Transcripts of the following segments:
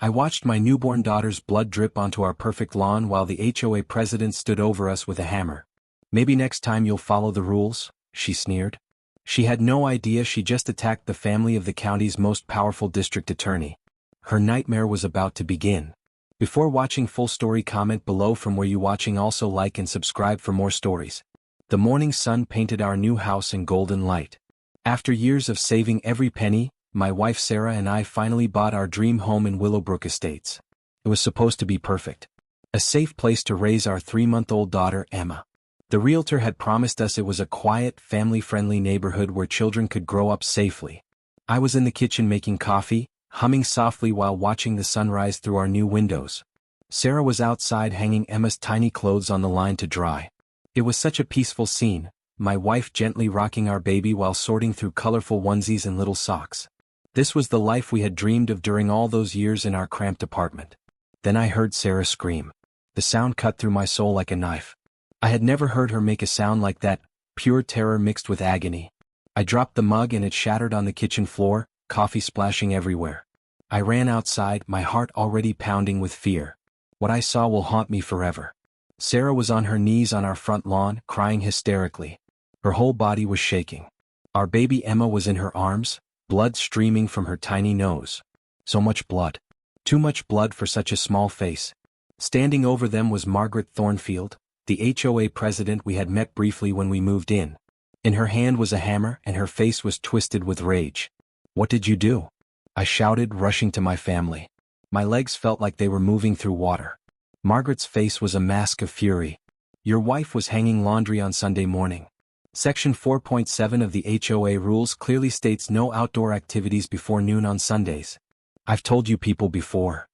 I watched my newborn daughter's blood drip onto our perfect lawn while the HOA president stood over us with a hammer. "Maybe next time you'll follow the rules," she sneered. She had no idea she just attacked the family of the county's most powerful district attorney. Her nightmare was about to begin. Before watching full story, comment below from where you watching. Also like and subscribe for more stories. The morning sun painted our new house in golden light. After years of saving every penny, my wife Sarah and I finally bought our dream home in Willowbrook Estates. It was supposed to be perfect. A safe place to raise our 3-month-old daughter, Emma. The realtor had promised us it was a quiet, family-friendly neighborhood where children could grow up safely. I was in the kitchen making coffee, humming softly while watching the sunrise through our new windows. Sarah was outside hanging Emma's tiny clothes on the line to dry. It was such a peaceful scene, my wife gently rocking our baby while sorting through colorful onesies and little socks. This was the life we had dreamed of during all those years in our cramped apartment. Then I heard Sarah scream. The sound cut through my soul like a knife. I had never heard her make a sound like that, pure terror mixed with agony. I dropped the mug and it shattered on the kitchen floor, coffee splashing everywhere. I ran outside, my heart already pounding with fear. What I saw will haunt me forever. Sarah was on her knees on our front lawn, crying hysterically. Her whole body was shaking. Our baby Emma was in her arms, blood streaming from her tiny nose. So much blood. Too much blood for such a small face. Standing over them was Margaret Thornfield, the HOA president we had met briefly when we moved in. In her hand was a hammer and her face was twisted with rage. "What did you do?" I shouted, rushing to my family. My legs felt like they were moving through water. Margaret's face was a mask of fury. "Your wife was hanging laundry on Sunday morning. Section 4.7 of the HOA rules clearly states no outdoor activities before noon on Sundays. I've told you people before."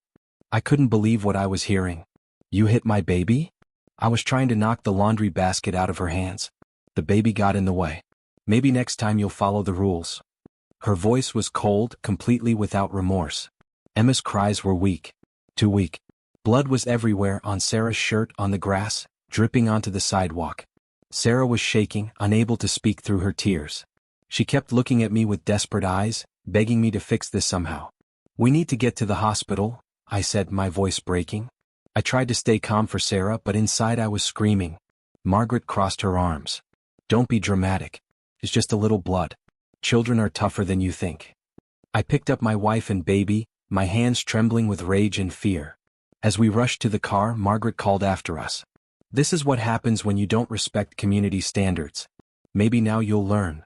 I couldn't believe what I was hearing. "You hit my baby?" I was trying to knock the laundry basket out of her hands. "The baby got in the way. Maybe next time you'll follow the rules." Her voice was cold, completely without remorse. Emma's cries were weak. Too weak. Blood was everywhere, on Sarah's shirt, on the grass, dripping onto the sidewalk. Sarah was shaking, unable to speak through her tears. She kept looking at me with desperate eyes, begging me to fix this somehow. "We need to get to the hospital," I said, my voice breaking. I tried to stay calm for Sarah, but inside I was screaming. Margaret crossed her arms. "Don't be dramatic. It's just a little blood. Children are tougher than you think." I picked up my wife and baby, my hands trembling with rage and fear. As we rushed to the car, Margaret called after us. "This is what happens when you don't respect community standards. Maybe now you'll learn."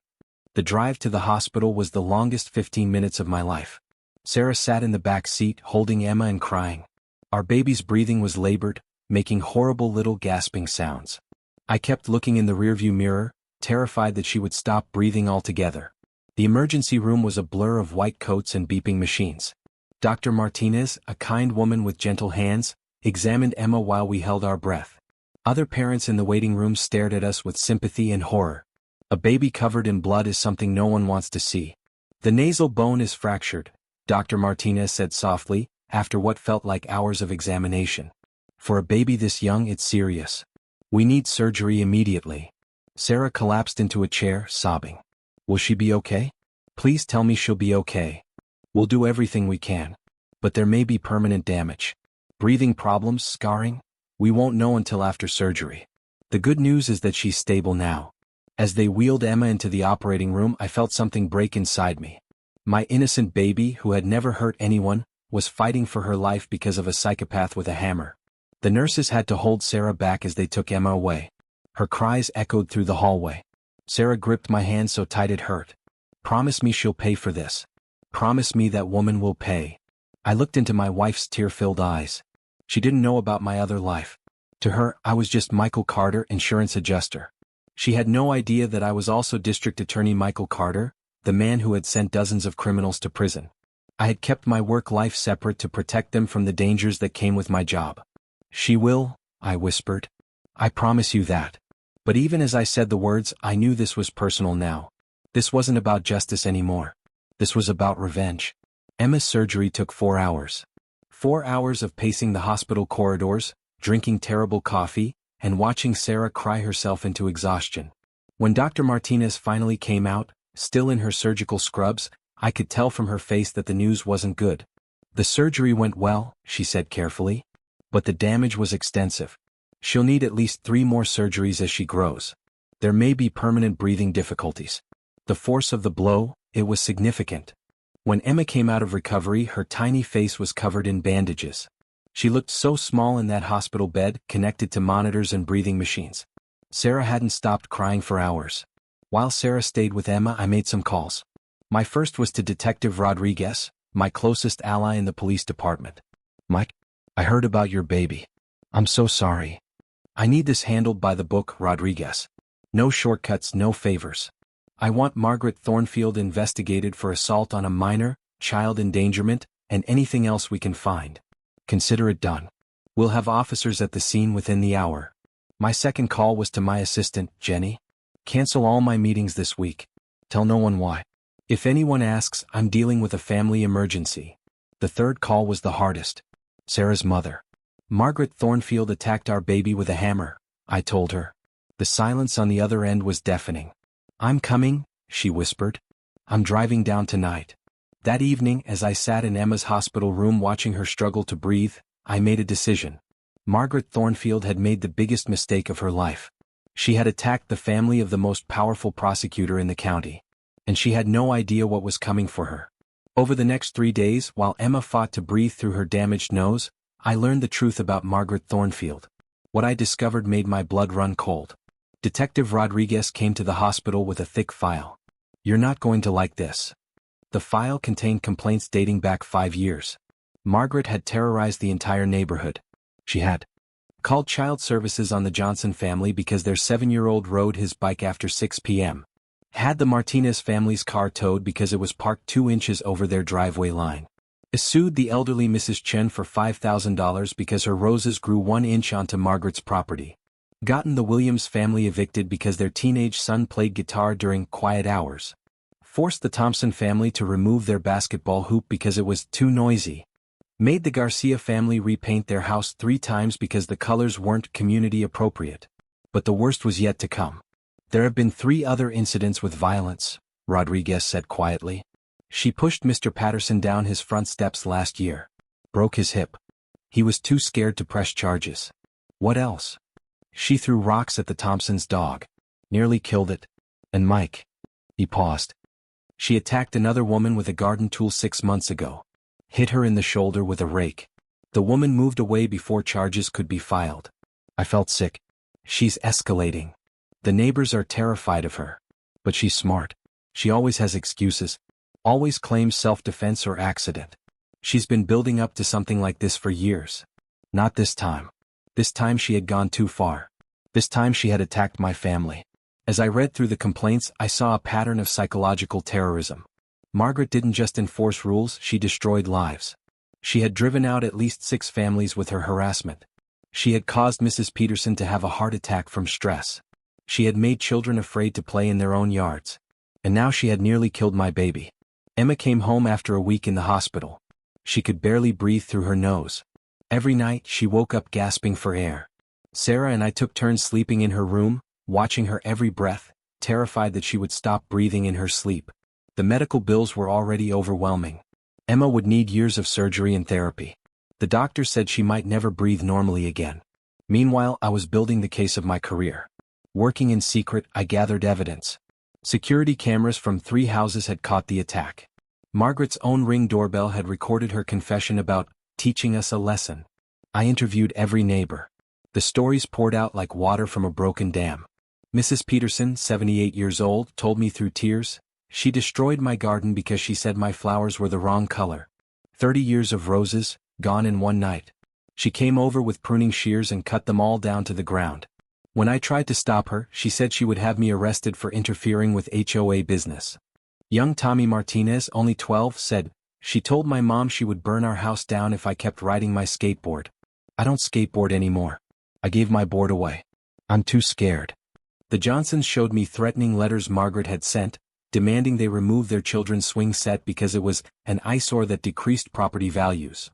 The drive to the hospital was the longest 15 minutes of my life. Sarah sat in the back seat, holding Emma and crying. Our baby's breathing was labored, making horrible little gasping sounds. I kept looking in the rearview mirror, terrified that she would stop breathing altogether. The emergency room was a blur of white coats and beeping machines. Dr. Martinez, a kind woman with gentle hands, examined Emma while we held our breath. Other parents in the waiting room stared at us with sympathy and horror. A baby covered in blood is something no one wants to see. "The nasal bone is fractured," Dr. Martinez said softly, after what felt like hours of examination. "For a baby this young, it's serious. We need surgery immediately." Sarah collapsed into a chair, sobbing. "Will she be okay? Please tell me she'll be okay. We'll do everything we can. But there may be permanent damage. Breathing problems, scarring? We won't know until after surgery. The good news is that she's stable now." As they wheeled Emma into the operating room, I felt something break inside me. My innocent baby, who had never hurt anyone, was fighting for her life because of a psychopath with a hammer. The nurses had to hold Sarah back as they took Emma away. Her cries echoed through the hallway. Sarah gripped my hand so tight it hurt. "Promise me she'll pay for this. Promise me that woman will pay." I looked into my wife's tear-filled eyes. She didn't know about my other life. To her, I was just Michael Carter, insurance adjuster. She had no idea that I was also District Attorney Michael Carter, the man who had sent dozens of criminals to prison. I had kept my work life separate to protect them from the dangers that came with my job. "She will," I whispered. "I promise you that." But even as I said the words, I knew this was personal now. This wasn't about justice anymore. This was about revenge. Emma's surgery took 4 hours. 4 hours of pacing the hospital corridors, drinking terrible coffee, and watching Sarah cry herself into exhaustion. When Dr. Martinez finally came out, still in her surgical scrubs, I could tell from her face that the news wasn't good. The surgery went well, she said carefully. But the damage was extensive. She'll need at least 3 more surgeries as she grows. There may be permanent breathing difficulties. The force of the blow, it was significant. When Emma came out of recovery, her tiny face was covered in bandages. She looked so small in that hospital bed, connected to monitors and breathing machines. Sarah hadn't stopped crying for hours. While Sarah stayed with Emma, I made some calls. My first was to Detective Rodriguez, my closest ally in the police department. Mike, I heard about your baby. I'm so sorry. I need this handled by the book, Rodriguez. No shortcuts, no favors. I want Margaret Thornfield investigated for assault on a minor, child endangerment, and anything else we can find. Consider it done. We'll have officers at the scene within the hour. My second call was to my assistant, Jenny. Cancel all my meetings this week. Tell no one why. If anyone asks, I'm dealing with a family emergency. The third call was the hardest. Sarah's mother. Margaret Thornfield attacked our baby with a hammer, I told her. The silence on the other end was deafening. I'm coming, she whispered. I'm driving down tonight. That evening, as I sat in Emma's hospital room watching her struggle to breathe, I made a decision. Margaret Thornfield had made the biggest mistake of her life. She had attacked the family of the most powerful prosecutor in the county. And she had no idea what was coming for her. Over the next 3 days, while Emma fought to breathe through her damaged nose, I learned the truth about Margaret Thornfield. What I discovered made my blood run cold. Detective Rodriguez came to the hospital with a thick file. You're not going to like this. The file contained complaints dating back 5 years. Margaret had terrorized the entire neighborhood. She had called child services on the Johnson family because their 7-year-old rode his bike after 6 p.m. Had the Martinez family's car towed because it was parked 2 inches over their driveway line. Sued the elderly Mrs. Chen for $5,000 because her roses grew 1 inch onto Margaret's property. Gotten the Williams family evicted because their teenage son played guitar during quiet hours. Forced the Thompson family to remove their basketball hoop because it was too noisy. Made the Garcia family repaint their house 3 times because the colors weren't community appropriate. But the worst was yet to come. There have been 3 other incidents with violence, Rodriguez said quietly. She pushed Mr. Patterson down his front steps last year. Broke his hip. He was too scared to press charges. What else? She threw rocks at the Thompsons' dog. Nearly killed it. And Mike. He paused. She attacked another woman with a garden tool 6 months ago. Hit her in the shoulder with a rake. The woman moved away before charges could be filed. I felt sick. She's escalating. The neighbors are terrified of her. But she's smart. She always has excuses. Always claims self-defense or accident. She's been building up to something like this for years. Not this time. This time she had gone too far. This time she had attacked my family. As I read through the complaints, I saw a pattern of psychological terrorism. Margaret didn't just enforce rules, she destroyed lives. She had driven out at least 6 families with her harassment. She had caused Mrs. Peterson to have a heart attack from stress. She had made children afraid to play in their own yards. And now she had nearly killed my baby. Emma came home after a week in the hospital. She could barely breathe through her nose. Every night, she woke up gasping for air. Sarah and I took turns sleeping in her room, watching her every breath, terrified that she would stop breathing in her sleep. The medical bills were already overwhelming. Emma would need years of surgery and therapy. The doctor said she might never breathe normally again. Meanwhile, I was building the case of my career. Working in secret, I gathered evidence. Security cameras from 3 houses had caught the attack. Margaret's own Ring doorbell had recorded her confession about teaching us a lesson. I interviewed every neighbor. The stories poured out like water from a broken dam. Mrs. Peterson, 78 years old, told me through tears, she destroyed my garden because she said my flowers were the wrong color. 30 years of roses, gone in one night. She came over with pruning shears and cut them all down to the ground. When I tried to stop her, she said she would have me arrested for interfering with HOA business. Young Tommy Martinez, only 12, said, she told my mom she would burn our house down if I kept riding my skateboard. I don't skateboard anymore. I gave my board away. I'm too scared. The Johnsons showed me threatening letters Margaret had sent, demanding they remove their children's swing set because it was an eyesore that decreased property values.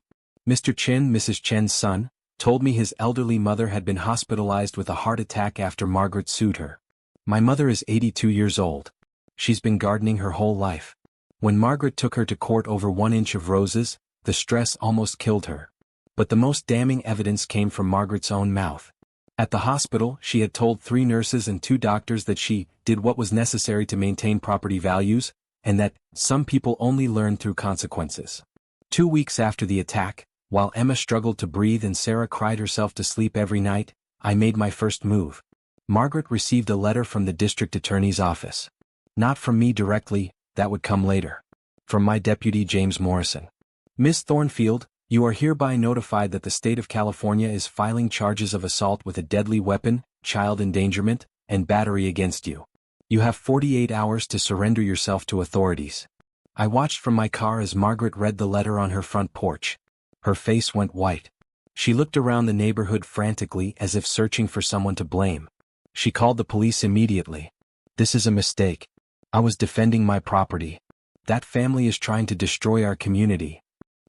Mr. Chen, Mrs. Chen's son, told me his elderly mother had been hospitalized with a heart attack after Margaret sued her. My mother is 82 years old. She's been gardening her whole life. When Margaret took her to court over 1 inch of roses, The stress almost killed her. But the most damning evidence came from Margaret's own mouth. At the hospital, she had told 3 nurses and 2 doctors that she did what was necessary to maintain property values, and that some people only learn through consequences. 2 weeks after the attack, while Emma struggled to breathe and Sarah cried herself to sleep every night, I made my first move. Margaret received a letter from the district attorney's office. Not from me directly, that would come later. From my deputy James Morrison. Miss Thornfield, you are hereby notified that the state of California is filing charges of assault with a deadly weapon, child endangerment, and battery against you. You have 48 hours to surrender yourself to authorities. I watched from my car as Margaret read the letter on her front porch. Her face went white. She looked around the neighborhood frantically as if searching for someone to blame. She called the police immediately. This is a mistake. I was defending my property. That family is trying to destroy our community.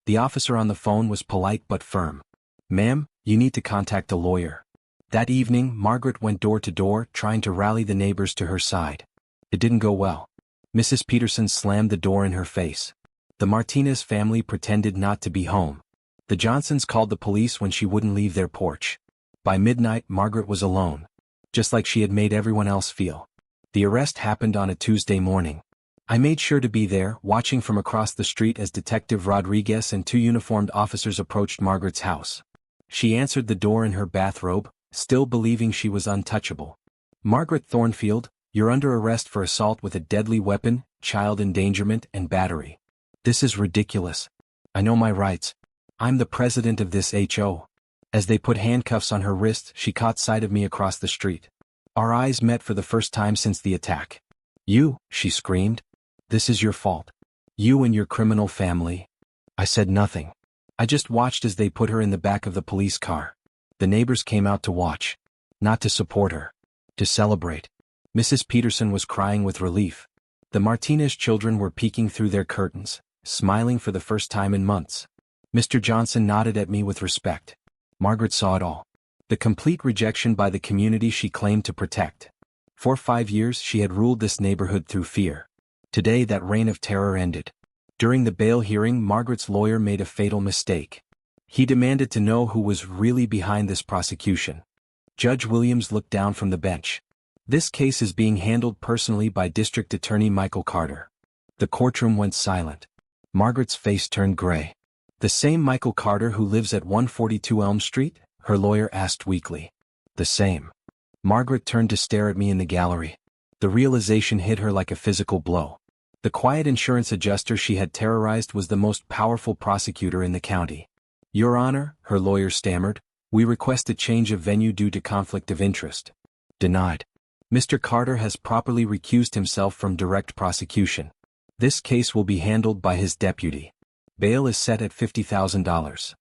The officer on the phone was polite but firm. Ma'am, you need to contact a lawyer. That evening, Margaret went door to door trying to rally the neighbors to her side. It didn't go well. Mrs. Peterson slammed the door in her face. The Martinez family pretended not to be home. The Johnsons called the police when she wouldn't leave their porch. By midnight, Margaret was alone. Just like she had made everyone else feel. The arrest happened on a Tuesday morning. I made sure to be there, watching from across the street as Detective Rodriguez and 2 uniformed officers approached Margaret's house. She answered the door in her bathrobe, still believing she was untouchable. Margaret Thornfield, you're under arrest for assault with a deadly weapon, child endangerment, and battery. This is ridiculous. I know my rights. I'm the president of this HO. As they put handcuffs on her wrist, she caught sight of me across the street. Our eyes met for the first time since the attack. You, she screamed. This is your fault. You and your criminal family. I said nothing. I just watched as they put her in the back of the police car. The neighbors came out to watch. Not to support her. To celebrate. Mrs. Peterson was crying with relief. The Martinez children were peeking through their curtains, smiling for the first time in months. Mr. Johnson nodded at me with respect. Margaret saw it all. The complete rejection by the community she claimed to protect. For 5 years she had ruled this neighborhood through fear. Today that reign of terror ended. During the bail hearing, Margaret's lawyer made a fatal mistake. He demanded to know who was really behind this prosecution. Judge Williams looked down from the bench. This case is being handled personally by District Attorney Michael Carter. The courtroom went silent. Margaret's face turned gray. The same Michael Carter who lives at 142 Elm Street? Her lawyer asked weakly. The same. Margaret turned to stare at me in the gallery. The realization hit her like a physical blow. The quiet insurance adjuster she had terrorized was the most powerful prosecutor in the county. Your Honor, her lawyer stammered, we request a change of venue due to conflict of interest. Denied. Mr. Carter has properly recused himself from direct prosecution. This case will be handled by his deputy. Bail is set at $50,000.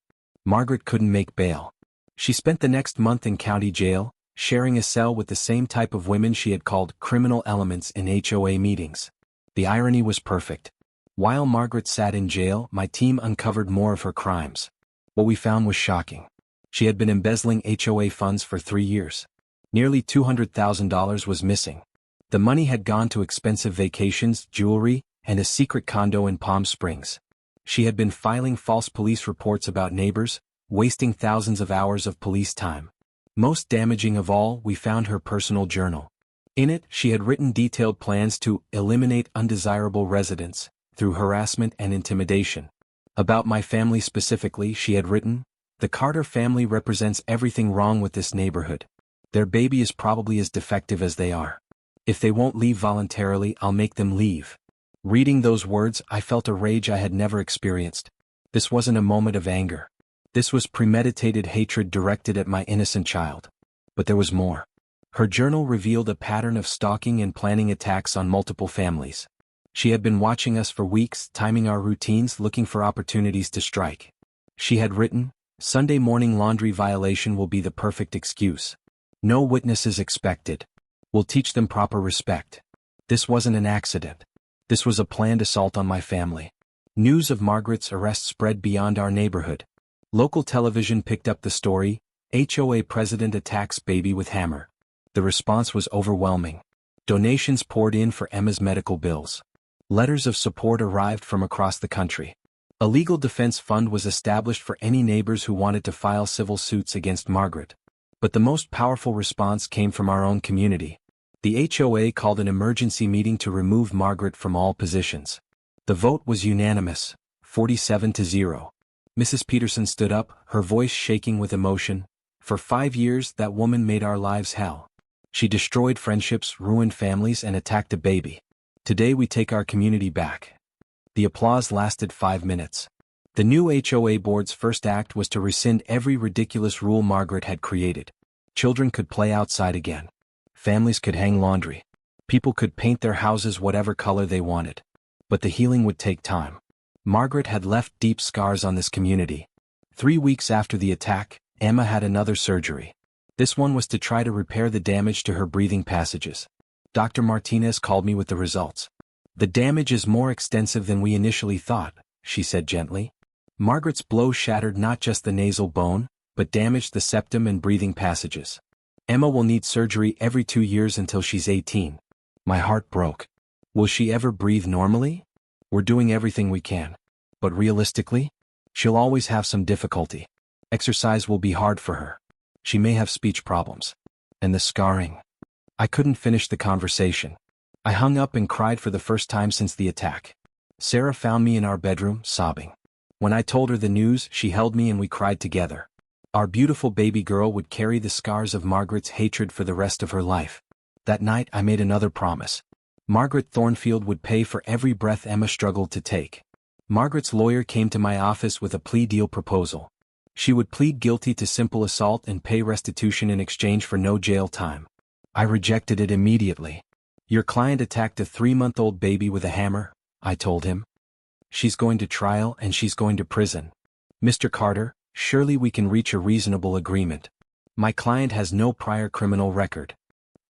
Margaret couldn't make bail. She spent the next month in county jail, sharing a cell with the same type of women she had called criminal elements in HOA meetings. The irony was perfect. While Margaret sat in jail, my team uncovered more of her crimes. What we found was shocking. She had been embezzling HOA funds for 3 years. Nearly $200,000 was missing. The money had gone to expensive vacations, jewelry, and a secret condo in Palm Springs. She had been filing false police reports about neighbors, wasting thousands of hours of police time. Most damaging of all, we found her personal journal. In it, she had written detailed plans to eliminate undesirable residents through harassment and intimidation. About my family specifically, she had written, "The Carter family represents everything wrong with this neighborhood. Their baby is probably as defective as they are. If they won't leave voluntarily, I'll make them leave." Reading those words, I felt a rage I had never experienced. This wasn't a moment of anger. This was premeditated hatred directed at my innocent child. But there was more. Her journal revealed a pattern of stalking and planning attacks on multiple families. She had been watching us for weeks, timing our routines, looking for opportunities to strike. She had written, "Sunday morning laundry violation will be the perfect excuse. No witnesses expected. We'll teach them proper respect." This wasn't an accident. This was a planned assault on my family. News of Margaret's arrest spread beyond our neighborhood. Local television picked up the story, HOA president attacks baby with hammer. The response was overwhelming. Donations poured in for Emma's medical bills. Letters of support arrived from across the country. A legal defense fund was established for any neighbors who wanted to file civil suits against Margaret. But the most powerful response came from our own community. The HOA called an emergency meeting to remove Margaret from all positions. The vote was unanimous, 47-0. Mrs. Peterson stood up, her voice shaking with emotion. For 5 years, that woman made our lives hell. She destroyed friendships, ruined families, and attacked a baby. Today we take our community back. The applause lasted 5 minutes. The new HOA board's first act was to rescind every ridiculous rule Margaret had created. Children could play outside again. Families could hang laundry. People could paint their houses whatever color they wanted. But the healing would take time. Margaret had left deep scars on this community. 3 weeks after the attack, Emma had another surgery. This one was to try to repair the damage to her breathing passages. Dr. Martinez called me with the results. "The damage is more extensive than we initially thought," she said gently. Margaret's blow shattered not just the nasal bone, but damaged the septum and breathing passages. Emma will need surgery every 2 years until she's 18. My heart broke. Will she ever breathe normally? We're doing everything we can. But realistically, she'll always have some difficulty. Exercise will be hard for her. She may have speech problems. And the scarring. I couldn't finish the conversation. I hung up and cried for the first time since the attack. Sarah found me in our bedroom, sobbing. When I told her the news, she held me and we cried together. Our beautiful baby girl would carry the scars of Margaret's hatred for the rest of her life. That night I made another promise. Margaret Thornfield would pay for every breath Emma struggled to take. Margaret's lawyer came to my office with a plea deal proposal. She would plead guilty to simple assault and pay restitution in exchange for no jail time. I rejected it immediately. "Your client attacked a 3-month-old baby with a hammer," I told him. "She's going to trial and she's going to prison. Mr. Carter, surely we can reach a reasonable agreement. My client has no prior criminal record.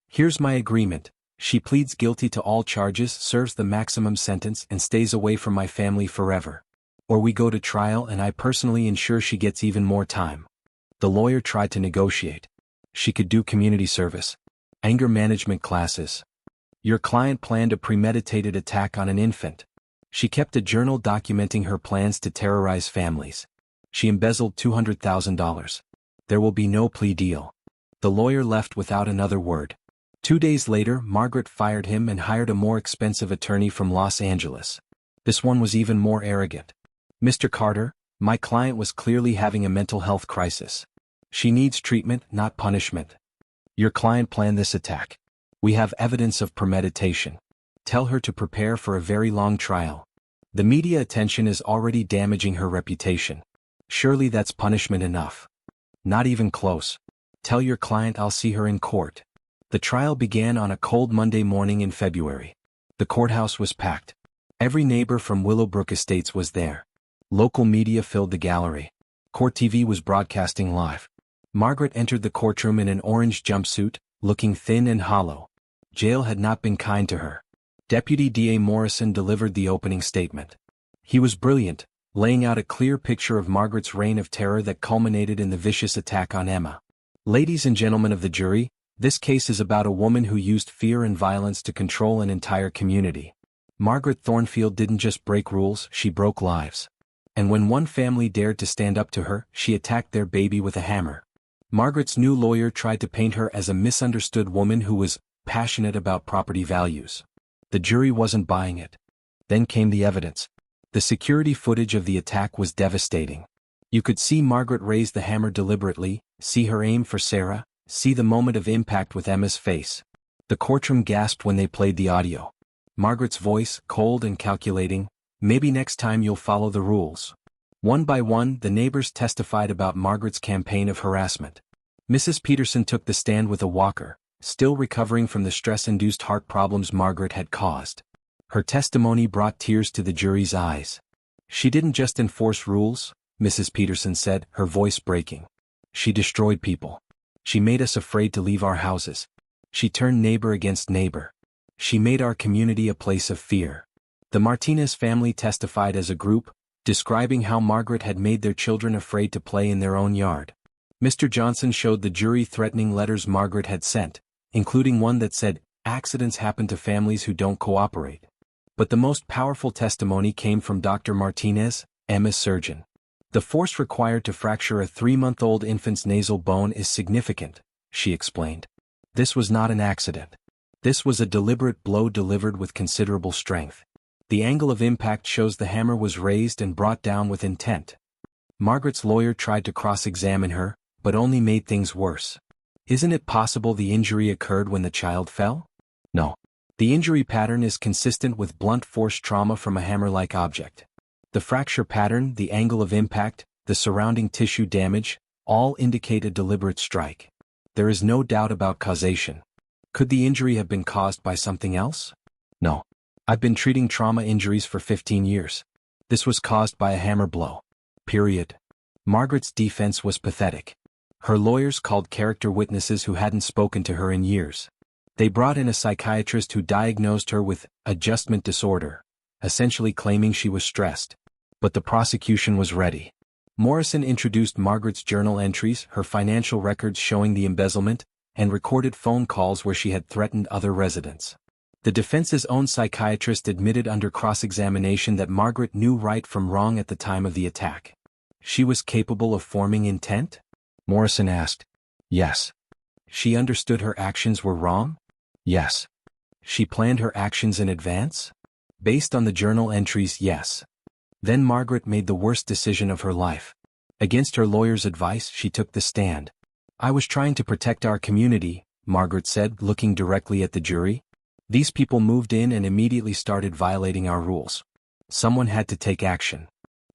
Here's my agreement. She pleads guilty to all charges, serves the maximum sentence, and stays away from my family forever. Or we go to trial and I personally ensure she gets even more time." The lawyer tried to negotiate. She could do community service. Anger management classes. Your client planned a premeditated attack on an infant. She kept a journal documenting her plans to terrorize families. She embezzled $200,000. There will be no plea deal. The lawyer left without another word. 2 days later, Margaret fired him and hired a more expensive attorney from Los Angeles. This one was even more arrogant. "Mr. Carter, my client was clearly having a mental health crisis. She needs treatment, not punishment. Your client planned this attack. We have evidence of premeditation. Tell her to prepare for a very long trial. The media attention is already damaging her reputation. Surely that's punishment enough." "Not even close. Tell your client I'll see her in court." The trial began on a cold Monday morning in February. The courthouse was packed. Every neighbor from Willowbrook Estates was there. Local media filled the gallery. Court TV was broadcasting live. Margaret entered the courtroom in an orange jumpsuit, looking thin and hollow. Jail had not been kind to her. Deputy DA Morrison delivered the opening statement. He was brilliant, laying out a clear picture of Margaret's reign of terror that culminated in the vicious attack on Emma. "Ladies and gentlemen of the jury, this case is about a woman who used fear and violence to control an entire community. Margaret Thornfield didn't just break rules, she broke lives. And when one family dared to stand up to her, she attacked their baby with a hammer." Margaret's new lawyer tried to paint her as a misunderstood woman who was passionate about property values. The jury wasn't buying it. Then came the evidence. The security footage of the attack was devastating. You could see Margaret raise the hammer deliberately, see her aim for Sarah, see the moment of impact with Emma's face. The courtroom gasped when they played the audio. Margaret's voice, cold and calculating, "Maybe next time you'll follow the rules." One by one, the neighbors testified about Margaret's campaign of harassment. Mrs. Peterson took the stand with a walker, still recovering from the stress-induced heart problems Margaret had caused. Her testimony brought tears to the jury's eyes. "She didn't just enforce rules," Mrs. Peterson said, her voice breaking. "She destroyed people. She made us afraid to leave our houses. She turned neighbor against neighbor. She made our community a place of fear." The Martinez family testified as a group, describing how Margaret had made their children afraid to play in their own yard. Mr. Johnson showed the jury threatening letters Margaret had sent, including one that said, "Accidents happen to families who don't cooperate." But the most powerful testimony came from Dr. Martinez, Emma surgeon. The force required to fracture a 3-month-old infant's nasal bone is significant, she explained. This was not an accident. This was a deliberate blow delivered with considerable strength. The angle of impact shows the hammer was raised and brought down with intent. Margaret's lawyer tried to cross-examine her, but only made things worse. Isn't it possible the injury occurred when the child fell? No. The injury pattern is consistent with blunt force trauma from a hammer-like object. The fracture pattern, the angle of impact, the surrounding tissue damage, all indicate a deliberate strike. There is no doubt about causation. Could the injury have been caused by something else? No. I've been treating trauma injuries for 15 years. This was caused by a hammer blow. Period. Margaret's defense was pathetic. Her lawyers called character witnesses who hadn't spoken to her in years. They brought in a psychiatrist who diagnosed her with adjustment disorder, essentially claiming she was stressed. But the prosecution was ready. Morrison introduced Margaret's journal entries, her financial records showing the embezzlement, and recorded phone calls where she had threatened other residents. The defense's own psychiatrist admitted under cross-examination that Margaret knew right from wrong at the time of the attack. She was capable of forming intent? Morrison asked. Yes. She understood her actions were wrong? Yes. She planned her actions in advance? Based on the journal entries, yes. Then Margaret made the worst decision of her life. Against her lawyer's advice, she took the stand. I was trying to protect our community, Margaret said, looking directly at the jury. These people moved in and immediately started violating our rules. Someone had to take action.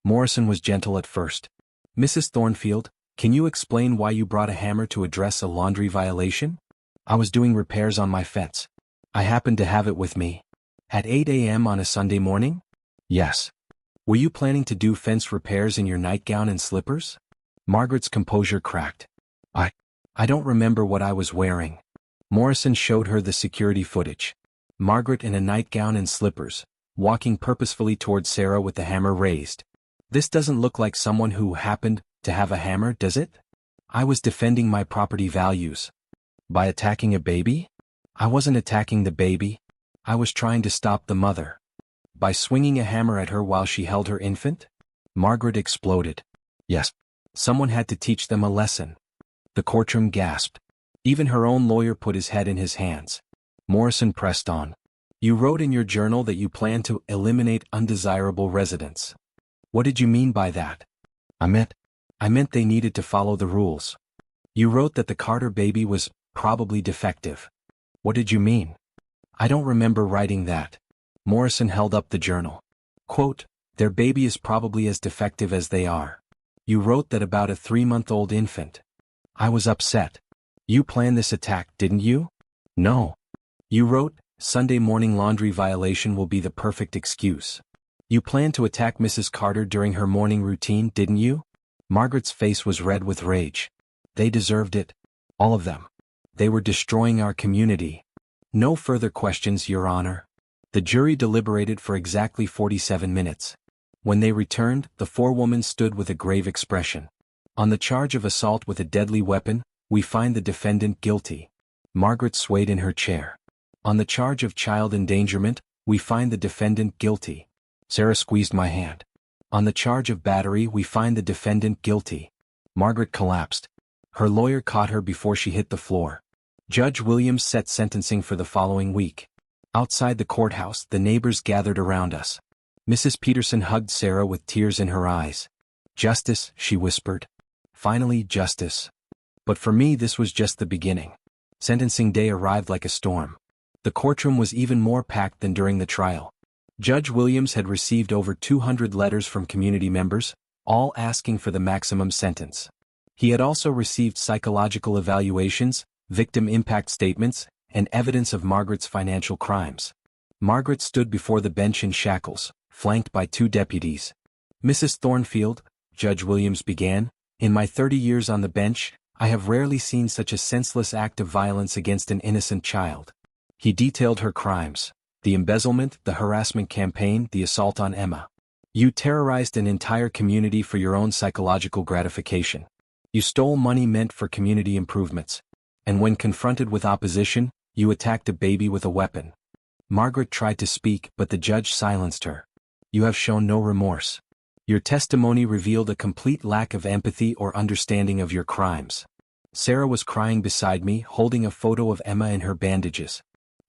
Morrison was gentle at first. Mrs. Thornfield, can you explain why you brought a hammer to address a laundry violation? I was doing repairs on my fence. I happened to have it with me. At 8 a.m. on a Sunday morning? Yes. Were you planning to do fence repairs in your nightgown and slippers? Margaret's composure cracked. I don't remember what I was wearing. Morrison showed her the security footage. Margaret in a nightgown and slippers, walking purposefully toward Sarah with the hammer raised. This doesn't look like someone who happened to have a hammer, does it? I was defending my property values. By attacking a baby? I wasn't attacking the baby. I was trying to stop the mother. By swinging a hammer at her while she held her infant? Margaret exploded. Yes. Someone had to teach them a lesson. The courtroom gasped. Even her own lawyer put his head in his hands. Morrison pressed on. You wrote in your journal that you plan to eliminate undesirable residents. What did you mean by that? I meant they needed to follow the rules. You wrote that the Carter baby was probably defective. What did you mean? I don't remember writing that. Morrison held up the journal. Quote, their baby is probably as defective as they are. You wrote that about a 3-month-old infant. I was upset. You planned this attack, didn't you? No. You wrote, Sunday morning laundry violation will be the perfect excuse. You planned to attack Mrs. Carter during her morning routine, didn't you? Margaret's face was red with rage. They deserved it. All of them. They were destroying our community. No further questions, Your Honor. The jury deliberated for exactly 47 minutes. When they returned, the forewoman stood with a grave expression. On the charge of assault with a deadly weapon, we find the defendant guilty. Margaret swayed in her chair. On the charge of child endangerment, we find the defendant guilty. Sarah squeezed my hand. On the charge of battery, we find the defendant guilty. Margaret collapsed. Her lawyer caught her before she hit the floor. Judge Williams set sentencing for the following week. Outside the courthouse, the neighbors gathered around us. Mrs. Peterson hugged Sarah with tears in her eyes. Justice, she whispered. Finally, justice. But for me, this was just the beginning. Sentencing day arrived like a storm. The courtroom was even more packed than during the trial. Judge Williams had received over 200 letters from community members, all asking for the maximum sentence. He had also received psychological evaluations, victim impact statements, and evidence of Margaret's financial crimes. Margaret stood before the bench in shackles, flanked by 2 deputies. Mrs. Thornfield, Judge Williams began, in my 30 years on the bench, I have rarely seen such a senseless act of violence against an innocent child. He detailed her crimes, the embezzlement, the harassment campaign, the assault on Emma. You terrorized an entire community for your own psychological gratification. You stole money meant for community improvements. And when confronted with opposition, you attacked a baby with a weapon. Margaret tried to speak, but the judge silenced her. You have shown no remorse. Your testimony revealed a complete lack of empathy or understanding of your crimes. Sarah was crying beside me, holding a photo of Emma in her bandages.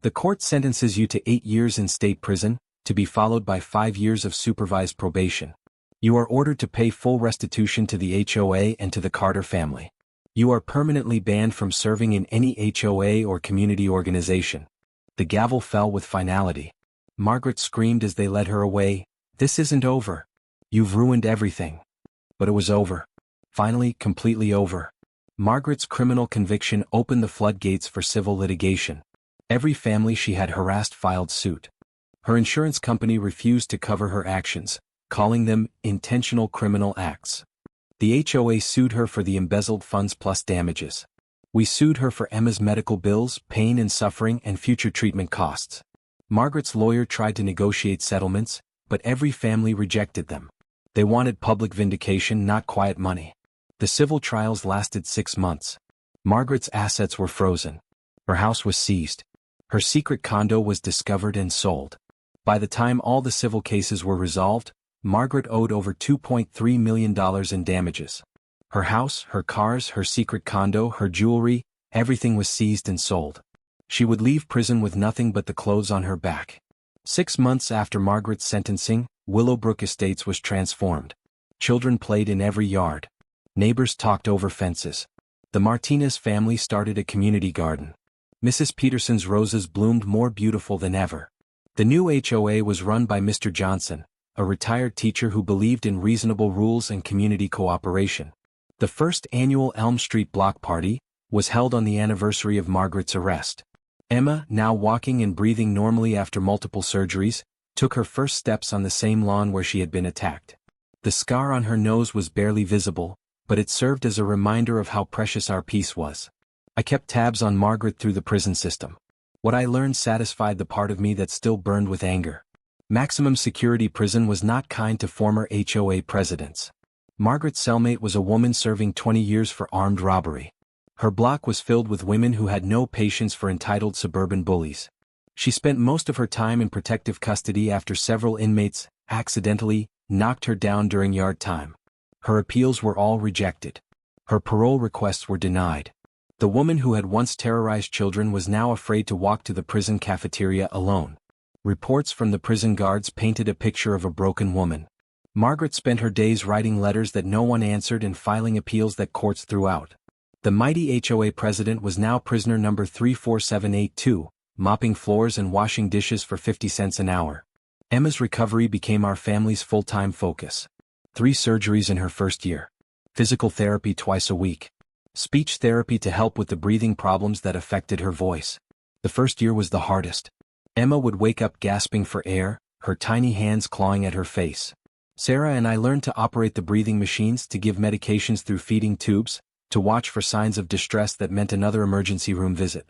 The court sentences you to 8 years in state prison, to be followed by 5 years of supervised probation. You are ordered to pay full restitution to the HOA and to the Carter family. You are permanently banned from serving in any HOA or community organization. The gavel fell with finality. Margaret screamed as they led her away, "This isn't over. You've ruined everything." But it was over. Finally, completely over. Margaret's criminal conviction opened the floodgates for civil litigation. Every family she had harassed filed suit. Her insurance company refused to cover her actions, calling them intentional criminal acts. The HOA sued her for the embezzled funds plus damages. We sued her for Emma's medical bills, pain and suffering, and future treatment costs. Margaret's lawyer tried to negotiate settlements, but every family rejected them. They wanted public vindication, not quiet money. The civil trials lasted 6 months. Margaret's assets were frozen. Her house was seized. Her secret condo was discovered and sold. By the time all the civil cases were resolved, Margaret owed over $2.3 million in damages. Her house, her cars, her secret condo, her jewelry, everything was seized and sold. She would leave prison with nothing but the clothes on her back. 6 months after Margaret's sentencing, Willowbrook Estates was transformed. Children played in every yard. Neighbors talked over fences. The Martinez family started a community garden. Mrs. Peterson's roses bloomed more beautiful than ever. The new HOA was run by Mr. Johnson, a retired teacher who believed in reasonable rules and community cooperation. The first annual Elm Street block party was held on the anniversary of Margaret's arrest. Emma, now walking and breathing normally after multiple surgeries, took her first steps on the same lawn where she had been attacked. The scar on her nose was barely visible, but it served as a reminder of how precious our peace was. I kept tabs on Margaret through the prison system. What I learned satisfied the part of me that still burned with anger. Maximum security prison was not kind to former HOA presidents. Margaret's cellmate was a woman serving 20 years for armed robbery. Her block was filled with women who had no patience for entitled suburban bullies. She spent most of her time in protective custody after several inmates accidentally knocked her down during yard time. Her appeals were all rejected. Her parole requests were denied. The woman who had once terrorized children was now afraid to walk to the prison cafeteria alone. Reports from the prison guards painted a picture of a broken woman. Margaret spent her days writing letters that no one answered and filing appeals that courts threw out. The mighty HOA president was now prisoner number 34782, mopping floors and washing dishes for 50 cents an hour. Emma's recovery became our family's full-time focus. 3 surgeries in her first year. Physical therapy twice a week. Speech therapy to help with the breathing problems that affected her voice. The first year was the hardest. Emma would wake up gasping for air, her tiny hands clawing at her face. Sarah and I learned to operate the breathing machines, to give medications through feeding tubes, to watch for signs of distress that meant another emergency room visit.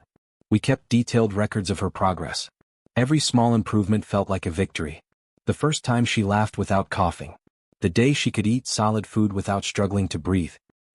We kept detailed records of her progress. Every small improvement felt like a victory. The first time she laughed without coughing. The day she could eat solid food without struggling to breathe.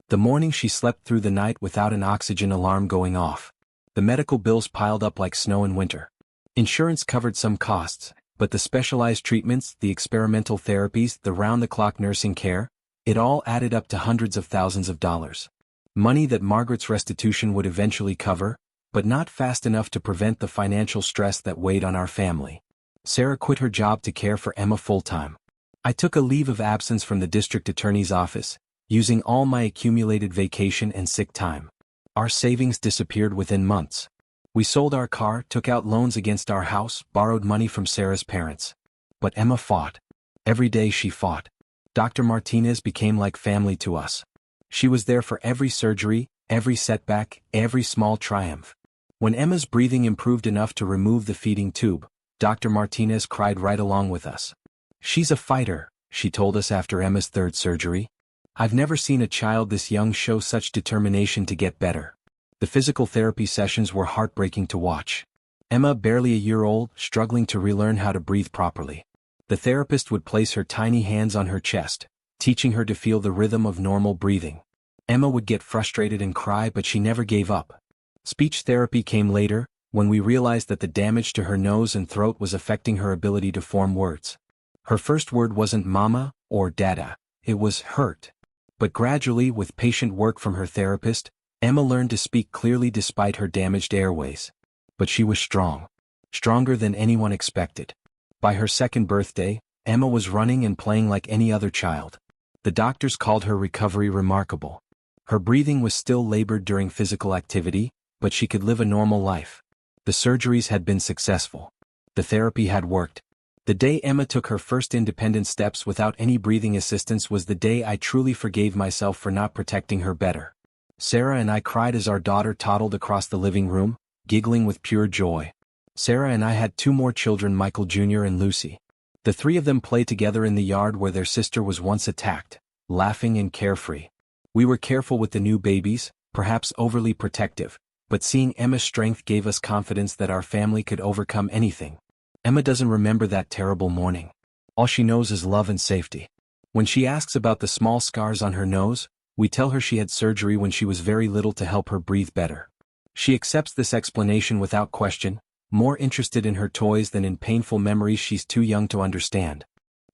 The morning she slept through the night without an oxygen alarm going off. The medical bills piled up like snow in winter. Insurance covered some costs, but the specialized treatments, the experimental therapies, the round-the-clock nursing care, it all added up to hundreds of thousands of dollars. Money that Margaret's restitution would eventually cover, but not fast enough to prevent the financial stress that weighed on our family. Sarah quit her job to care for Emma full-time. I took a leave of absence from the district attorney's office, using all my accumulated vacation and sick time. Our savings disappeared within months. We sold our car, took out loans against our house, borrowed money from Sarah's parents. But Emma fought. Every day she fought. Dr. Martinez became like family to us. She was there for every surgery, every setback, every small triumph. When Emma's breathing improved enough to remove the feeding tube, Dr. Martinez cried right along with us. "She's a fighter," she told us after Emma's 3rd surgery. "I've never seen a child this young show such determination to get better." The physical therapy sessions were heartbreaking to watch. Emma, barely a year old, struggling to relearn how to breathe properly. The therapist would place her tiny hands on her chest, teaching her to feel the rhythm of normal breathing. Emma would get frustrated and cry, but she never gave up. Speech therapy came later, when we realized that the damage to her nose and throat was affecting her ability to form words. Her first word wasn't mama, or dada. It was hurt. But gradually, with patient work from her therapist, Emma learned to speak clearly despite her damaged airways. But she was strong. Stronger than anyone expected. By her second birthday, Emma was running and playing like any other child. The doctors called her recovery remarkable. Her breathing was still labored during physical activity, but she could live a normal life. The surgeries had been successful. The therapy had worked. The day Emma took her first independent steps without any breathing assistance was the day I truly forgave myself for not protecting her better. Sarah and I cried as our daughter toddled across the living room, giggling with pure joy. Sarah and I had 2 more children, Michael Jr. and Lucy. The 3 of them played together in the yard where their sister was once attacked, laughing and carefree. We were careful with the new babies, perhaps overly protective, but seeing Emma's strength gave us confidence that our family could overcome anything. Emma doesn't remember that terrible morning. All she knows is love and safety. When she asks about the small scars on her nose, we tell her she had surgery when she was very little to help her breathe better. She accepts this explanation without question, more interested in her toys than in painful memories she's too young to understand.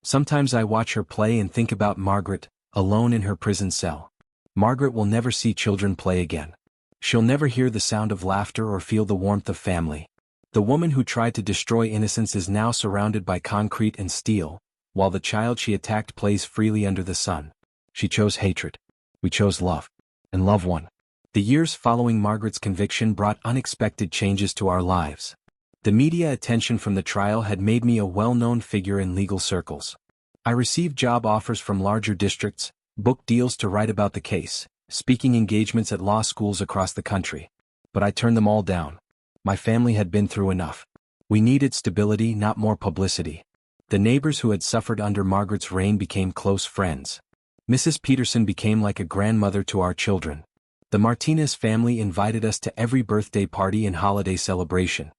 Sometimes I watch her play and think about Margaret, alone in her prison cell. Margaret will never see children play again. She'll never hear the sound of laughter or feel the warmth of family. The woman who tried to destroy innocence is now surrounded by concrete and steel, while the child she attacked plays freely under the sun. She chose hatred. We chose love. And love won. The years following Margaret's conviction brought unexpected changes to our lives. The media attention from the trial had made me a well-known figure in legal circles. I received job offers from larger districts, book deals to write about the case, speaking engagements at law schools across the country. But I turned them all down. My family had been through enough. We needed stability, not more publicity. The neighbors who had suffered under Margaret's reign became close friends. Mrs. Peterson became like a grandmother to our children. The Martinez family invited us to every birthday party and holiday celebration.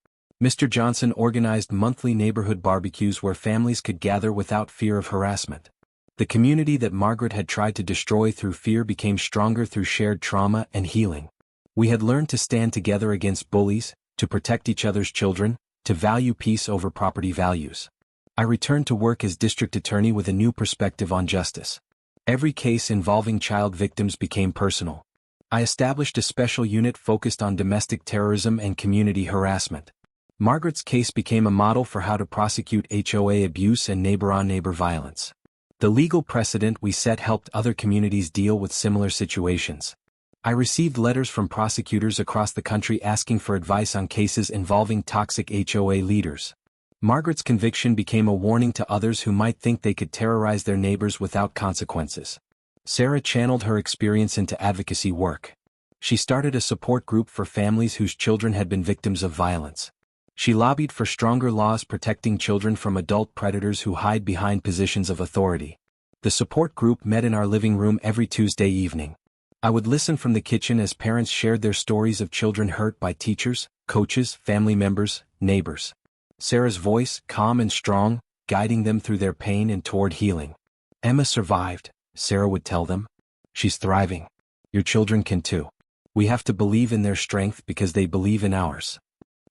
Mr. Johnson organized monthly neighborhood barbecues where families could gather without fear of harassment. The community that Margaret had tried to destroy through fear became stronger through shared trauma and healing. We had learned to stand together against bullies, to protect each other's children, to value peace over property values. I returned to work as district attorney with a new perspective on justice. Every case involving child victims became personal. I established a special unit focused on domestic terrorism and community harassment. Margaret's case became a model for how to prosecute HOA abuse and neighbor-on-neighbor violence. The legal precedent we set helped other communities deal with similar situations. I received letters from prosecutors across the country asking for advice on cases involving toxic HOA leaders. Margaret's conviction became a warning to others who might think they could terrorize their neighbors without consequences. Sarah channeled her experience into advocacy work. She started a support group for families whose children had been victims of violence. She lobbied for stronger laws protecting children from adult predators who hide behind positions of authority. The support group met in our living room every Tuesday evening. I would listen from the kitchen as parents shared their stories of children hurt by teachers, coaches, family members, neighbors. Sarah's voice, calm and strong, guiding them through their pain and toward healing. Emma survived, Sarah would tell them. She's thriving. Your children can too. We have to believe in their strength because they believe in ours.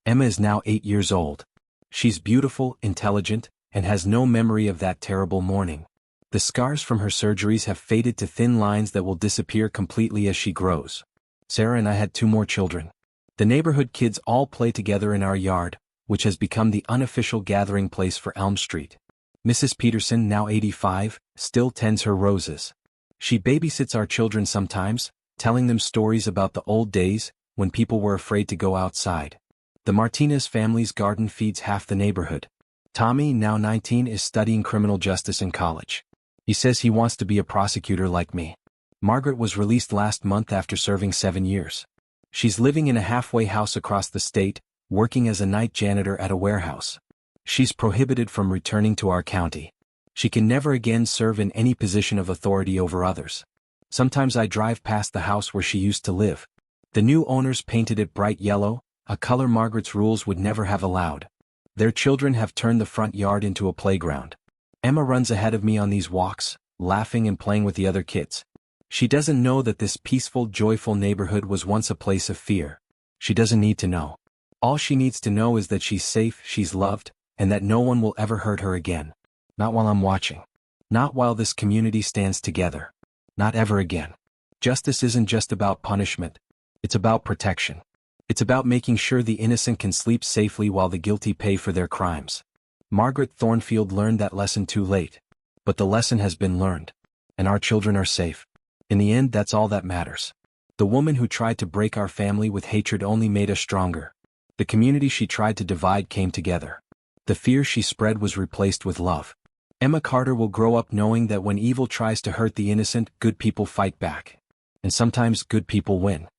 Emma is now 8 years old. She's beautiful, intelligent, and has no memory of that terrible morning. The scars from her surgeries have faded to thin lines that will disappear completely as she grows. Sarah and I had 2 more children. The neighborhood kids all play together in our yard, which has become the unofficial gathering place for Elm Street. Mrs. Peterson, now 85, still tends her roses. She babysits our children sometimes, telling them stories about the old days, when people were afraid to go outside. The Martinez family's garden feeds half the neighborhood. Tommy, now 19, is studying criminal justice in college. He says he wants to be a prosecutor like me. Margaret was released last month after serving 7 years. She's living in a halfway house across the state, working as a night janitor at a warehouse. She's prohibited from returning to our county. She can never again serve in any position of authority over others. Sometimes I drive past the house where she used to live. The new owners painted it bright yellow, a color Margaret's rules would never have allowed. Their children have turned the front yard into a playground. Emma runs ahead of me on these walks, laughing and playing with the other kids. She doesn't know that this peaceful, joyful neighborhood was once a place of fear. She doesn't need to know. All she needs to know is that she's safe, she's loved, and that no one will ever hurt her again. Not while I'm watching. Not while this community stands together. Not ever again. Justice isn't just about punishment. It's about protection. It's about making sure the innocent can sleep safely while the guilty pay for their crimes. Margaret Thornfield learned that lesson too late. But the lesson has been learned. And our children are safe. In the end, that's all that matters. The woman who tried to break our family with hatred only made us stronger. The community she tried to divide came together. The fear she spread was replaced with love. Emma Carter will grow up knowing that when evil tries to hurt the innocent, good people fight back. And sometimes good people win.